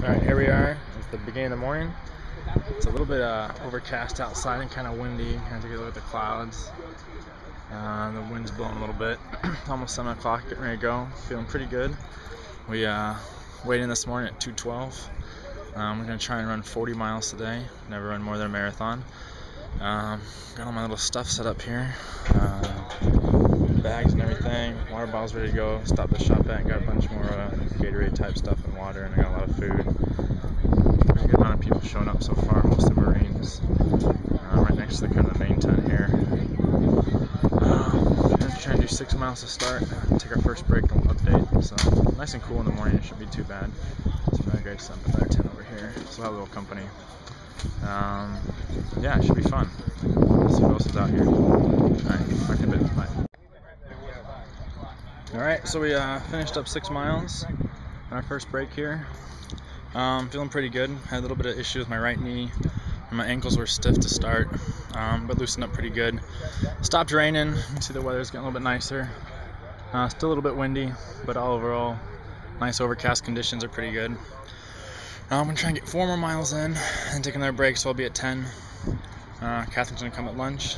Alright, here we are. It's the beginning of the morning. It's a little bit overcast outside and kind of windy. Kind of take a look at the clouds. The wind's blowing a little bit. Almost 7 o'clock, getting ready to go. Feeling pretty good. We weighed in this morning at 212. We're going to try and run 40 miles today. Never run more than a marathon. Got all my little stuff set up here. Bags and everything. Water bottles ready to go. Stopped at shop at and got a bunch more Gatorade type stuff and water, and I got a lot of food. Pretty good amount of people showing up so far, mostly Marines. Right next to the kind of the main tent here. We're going to try and do 6 miles to start. Take our first break and we'll update. So nice and cool in the morning. It shouldn't be too bad. So I'm going to go set up another tent over here. So we'll have a little company. Yeah, it should be fun. Let's see what else is out here. Alright, back in a bit. Bye. Alright, so we finished up 6 miles on our first break here. Feeling pretty good. Had a little bit of issue with my right knee, and my ankles were stiff to start, but loosened up pretty good. Stopped raining. You can see the weather's getting a little bit nicer. Still a little bit windy, but all overall, nice overcast conditions are pretty good. I'm going to try and get 4 more miles in and take another break, so I'll be at 10. Catherine's going to come at lunch.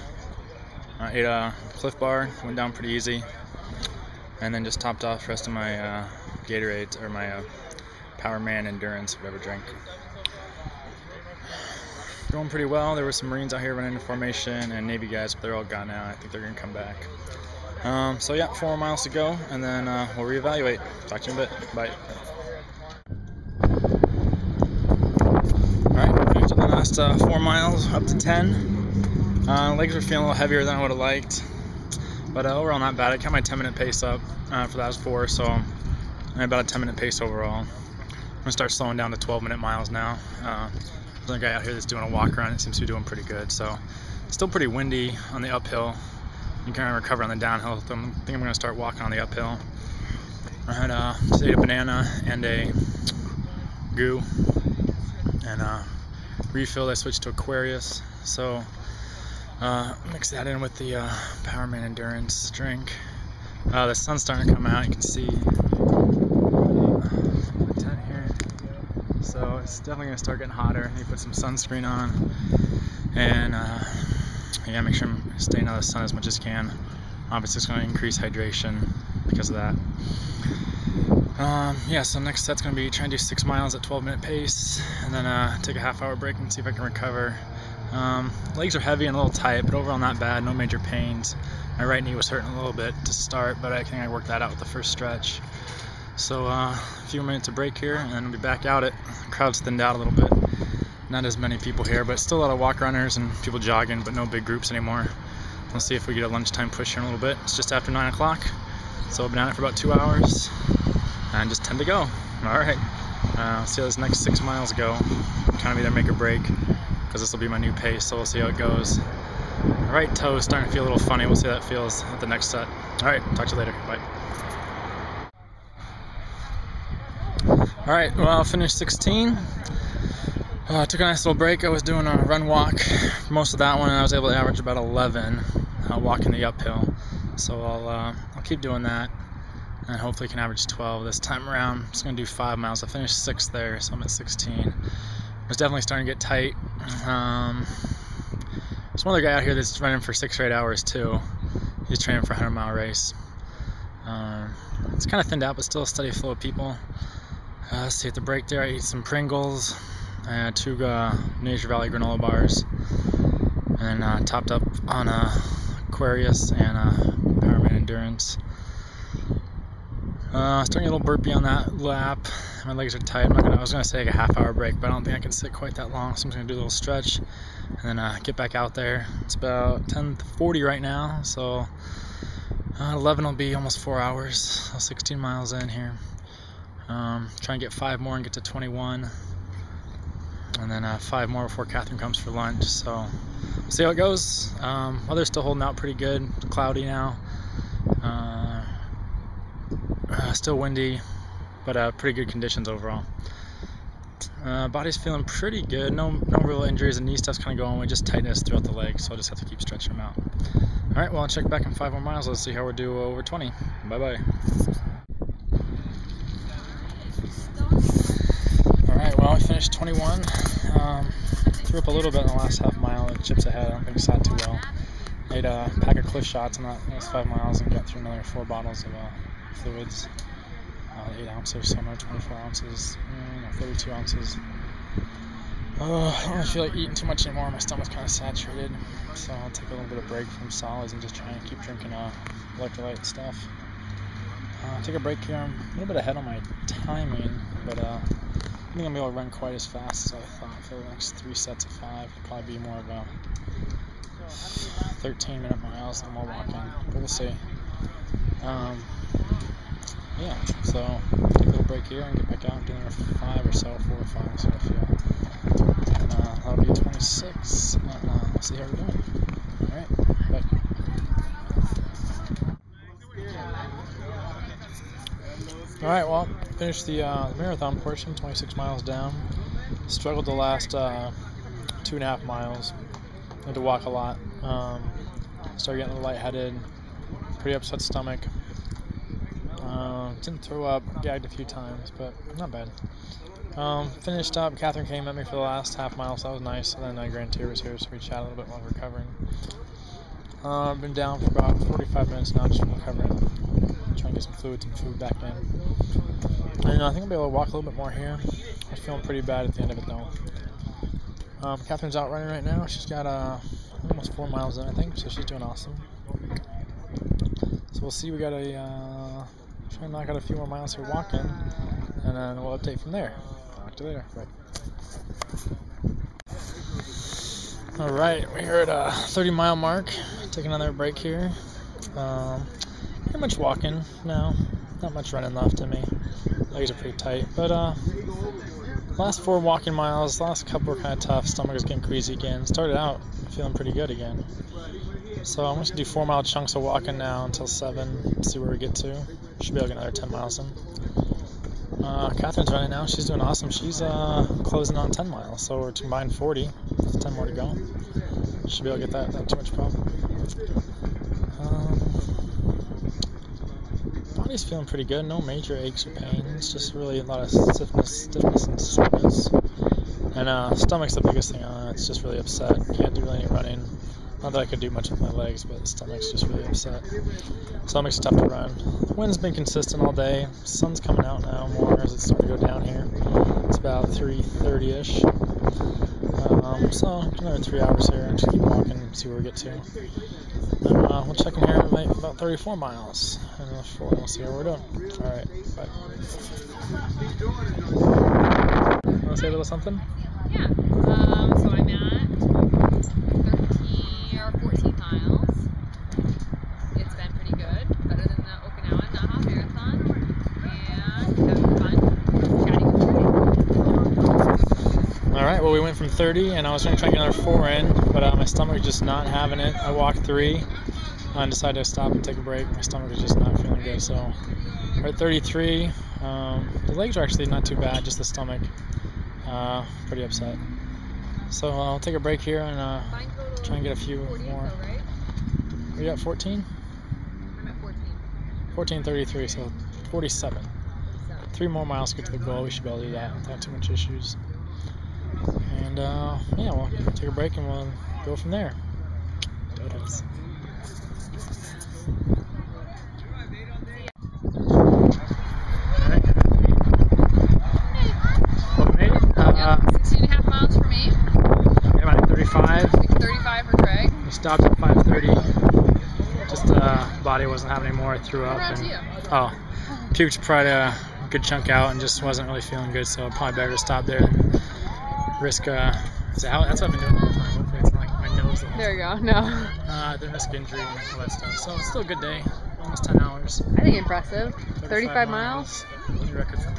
Ate a Cliff Bar, went down pretty easy. And then just topped off the rest of my Gatorade, or my Power Man Endurance, whatever drink. Going pretty well. There were some Marines out here running in formation and Navy guys, but they're all gone now. I think they're going to come back. So yeah, 4 more miles to go, and then we'll reevaluate. Talk to you in a bit. Bye. Alright, finished up the last 4 miles, up to 10. Legs were feeling a little heavier than I would have liked. But overall not bad. I kept my 10-minute pace up for the last 4, so I'm about a 10-minute pace overall. I'm going to start slowing down to 12-minute miles now. There's a guy out here that's doing a walk around. It seems to be doing pretty good. So still pretty windy on the uphill. You can kind of recover on the downhill. So I think I'm going to start walking on the uphill. I had just ate a banana and a goo. And refilled. I switched to Aquarius. So mix that in with the Power Man Endurance drink. The sun's starting to come out. You can see the tent here. So it's definitely going to start getting hotter. You put some sunscreen on, and yeah, make sure I'm staying out of the sun as much as can. Obviously, it's going to increase hydration because of that. Yeah, so next set's going to be trying to do 6 miles at 12-minute pace, and then take a half-hour break and see if I can recover. Legs are heavy and a little tight, but overall not bad, no major pains. My right knee was hurting a little bit to start, but I think I worked that out with the first stretch. So a few minutes of break here, and then we'll be back out. The crowd's thinned out a little bit. Not as many people here, but still a lot of walk runners and people jogging, but no big groups anymore. We'll see if we get a lunchtime push here in a little bit. It's just after 9 o'clock, so I've been at it for about 2 hours, and just 10 to go. Alright, see how this next 6 miles go. Kind of either make or break, because this will be my new pace, so we'll see how it goes. Alright, toes starting to feel a little funny. We'll see how that feels at the next set. Alright, talk to you later. Bye. Alright, well, I finished 16. Took a nice little break. I was doing a run walk for most of that one, and I was able to average about 11 walking the uphill. So I'll keep doing that, and hopefully can average 12 this time around. I'm just going to do 5 miles. I finished 6 there, so I'm at 16. It was definitely starting to get tight. There's one other guy out here that's running for 6 or 8 hours too. He's training for a 100-mile race. It's kind of thinned out, but still a steady flow of people. Let's see, at the break there I ate some Pringles, 2 Nature Valley granola bars, and then topped up on Aquarius and Power Man Endurance. Starting to get a little burpy on that lap. My legs are tight. I was going to take a half-hour break, but I don't think I can sit quite that long, so I'm just going to do a little stretch and then get back out there. It's about 10:40 right now, so 11 will be almost 4 hours, so 16 miles in here. Try and get 5 more and get to 21, and then 5 more before Catherine comes for lunch, so we'll see how it goes. Weather's still holding out pretty good. It's cloudy now. Still windy, but pretty good conditions overall. Body's feeling pretty good. No real injuries. The knee stuff's kind of going. We just tightness throughout the legs, so I'll just have to keep stretching them out. Alright, well, I'll check back in 5 more miles. Let's see how we do over 20. Bye-bye. Alright, well, I finished 21. Threw up a little bit in the last half mile. The chips ahead. I don't think I saw it too well. Made a pack of Cliff Shots on that last 5 miles and got through another 4 bottles of fluids. 8 ounces, so another 24 ounces, 32 ounces. I don't really feel like eating too much anymore. My stomach's kind of saturated, so I'll take a little bit of break from solids and just try and keep drinking electrolyte stuff. Take a break here. I'm a little bit ahead on my timing, but I think I'm going to be able to run quite as fast as I thought for the next 3 sets of 5. It'll probably be more of a 13-minute miles than more walking, but we'll see. Yeah, so take a little break here and get back out and do another 5 or so, 4 or 5, so I feel. And that'll be 26, and we'll see how we're doing. Alright, bye. Alright, well, finished the marathon portion, 26 miles down. Struggled the last 2.5 miles. Had to walk a lot. Started getting a little lightheaded, pretty upset stomach. Didn't throw up, gagged a few times, but not bad. Finished up. Catherine came at me for the last half mile, so that was nice. And then Grand Tier was here, so we chatted a little bit while recovering. I've been down for about 45 minutes now, just recovering. Trying to get some fluids and food back in. And I think I'll be able to walk a little bit more here. I'm feeling pretty bad at the end of it, though. Catherine's out running right now. She's got almost 4 miles in, I think, so she's doing awesome. So we'll see. We got try and knock out a few more miles here walking, and then we'll update from there. Talk to you later. Bye. Alright, we're at a 30-mile mark. Taking another break here. Pretty much walking now. Not much running left in me. Legs are pretty tight, but last 4 walking miles, last couple were kind of tough. Stomach was getting queasy again. Started out feeling pretty good again. So I'm going to do 4-mile chunks of walking now until 7, see where we get to. Should be able to get another 10 miles in. Catherine's running now. She's doing awesome. She's closing on 10 miles, so we're combined 40. There's 10 more to go. Should be able to get that, not too much problem. Body's feeling pretty good. No major aches or pains. Just really a lot of stiffness and soreness. And stomach's the biggest thing on it. It's just really upset. Can't do really any running. Not that I could do much with my legs, but the stomach's just really upset. So it makes it tough to run. The wind's been consistent all day. Sun's coming out now more as it's starting to go down here. It's about 3:30ish. So another 3 hours here and just keep walking and see where we get to. We'll check in here at about 34 miles. And we'll see how we're doing. Alright, bye. Want to say a little something? Yeah. So I'm at 13 or 14 miles. It's been pretty good, better than the Okinawa Naha Marathon, and having fun chatting with you. Alright, well we went from 30 and I was going to try and get another 4 in, but my stomach was just not having it. I walked 3 and decided to stop and take a break. My stomach was just not feeling good, so we're at 33. The legs are actually not too bad, just the stomach. Pretty upset. So I'll take a break here and try and get a few more. Though, right? Are you at 14? I'm at 14. 14:33, so 47. 3 more miles to get to the goal. We should be able to do that without too much issues. And yeah, we'll take a break and we'll go from there. Donuts. Well, we made it. 16.5 miles for me. About 35. 35 for Greg. We stopped at 5:30. Just body wasn't having any more. I threw up. And, puked probably a good chunk out and just wasn't really feeling good. So probably better to stop there and risk. That's what I've been doing the whole time. Hopefully it's not like my nose. There you go. No. The risk injury and all that stuff. So it's still a good day. Almost 10 hours. I think impressive. 35 miles. New record for me.